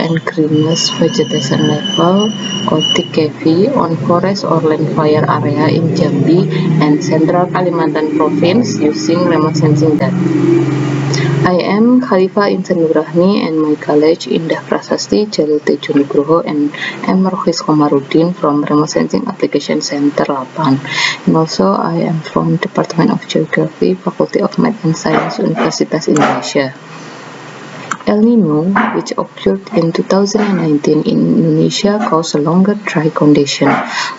and greenness vegetation level or TKV on forest or land fire area in Jambi and Central Kalimantan Province using remote sensing data. I am Khalifa Insan Nugrahni and my college Indah Prasasti, Jalul Tejunugroho and M. Rohis Komarudin from Remote Sensing Application Center Lapan. And also I am from Department of Geography, Faculty of Math and Science, Universitas Indonesia. El Nino, which occurred in 2019 in Indonesia, caused a longer dry condition.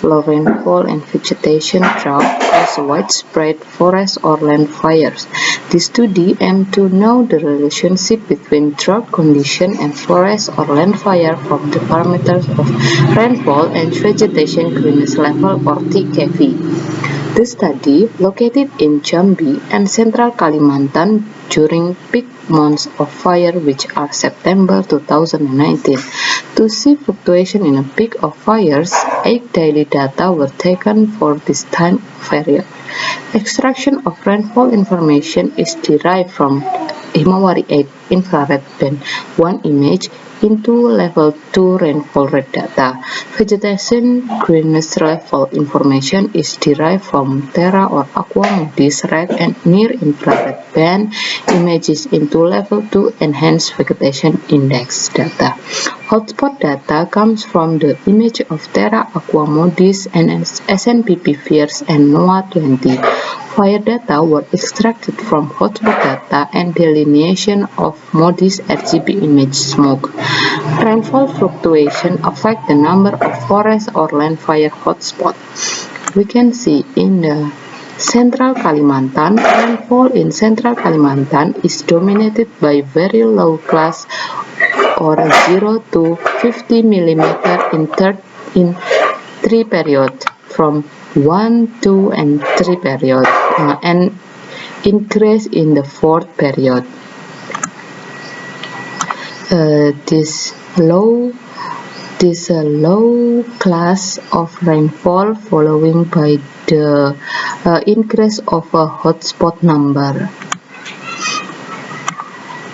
Low rainfall and vegetation drought caused widespread forest or land fires. This study aimed to know the relationship between drought condition and forest or land fire from the parameters of rainfall and vegetation greenness level or TKV. The study, located in Jambi and Central Kalimantan during peak months of fire, which are September 2019. To see fluctuation in a peak of fires, 8 daily data were taken for this time period. Extraction of rainfall information is derived from Himawari 8 infrared band 1 image into level 2 rainfall rate data. Vegetation greenness level information is derived from Terra or Aqua Modis red and near infrared band images into level 2 enhanced vegetation index data. Hotspot data comes from the image of Terra Aqua Modis and SNPP Fierce and NOAA 20. Fire data were extracted from hotspot data and delineation of Modis RGB image smoke. Rainfall fluctuation affect the number of forest or land fire hotspots. We can see in the Central Kalimantan, rainfall in Central Kalimantan is dominated by very low class or 0 to 50 mm in 3 periods from 1, 2, and 3 period and increase in the 4th period. This low class of rainfall following by the increase of a hotspot number.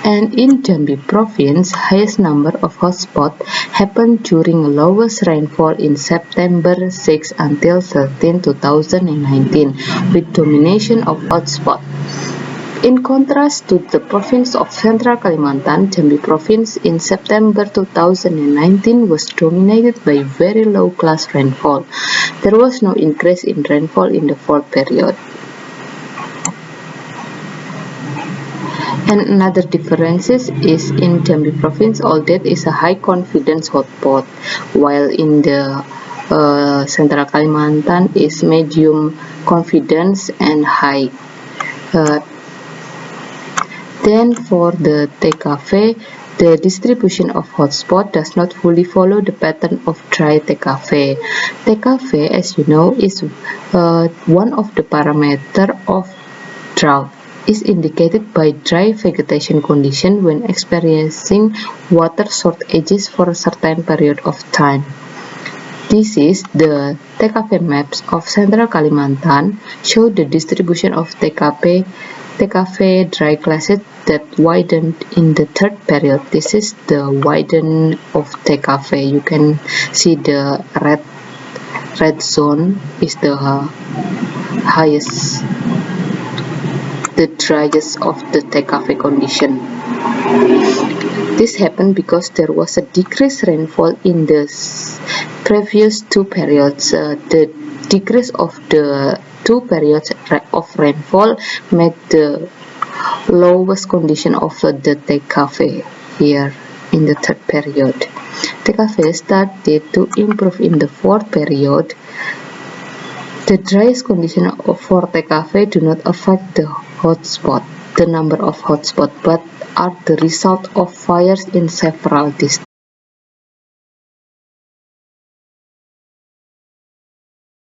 And in Jambi province, highest number of hotspots happened during lowest rainfall in September 6 until 13, 2019, with domination of hotspots. In contrast to the province of Central Kalimantan, Jambi province in September 2019 was dominated by very low class rainfall. There was no increase in rainfall in the 4th period. And another differences is in Jambi province, all that is a high confidence hotspot, while in the Central Kalimantan is medium confidence and high. Then for the TKV, the distribution of hotspot does not fully follow the pattern of dry TKV. TKV, as you know, is one of the parameters of drought. Is indicated by dry vegetation condition when experiencing water shortages for a certain period of time. This is the TKV maps of Central Kalimantan show the distribution of TKV dry classes that widened in the 3rd period. This is the widen of TKV. You can see the red zone is the highest, the driest of the TKV condition. This happened because there was a decreased rainfall in the previous 2 periods. The decrease of the 2 periods of rainfall made the lowest condition of the TKV here in the 3rd period. TKV started to improve in the 4th period. The driest condition for TKV do not affect the hotspot, the number of hotspots, but are the result of fires in several districts.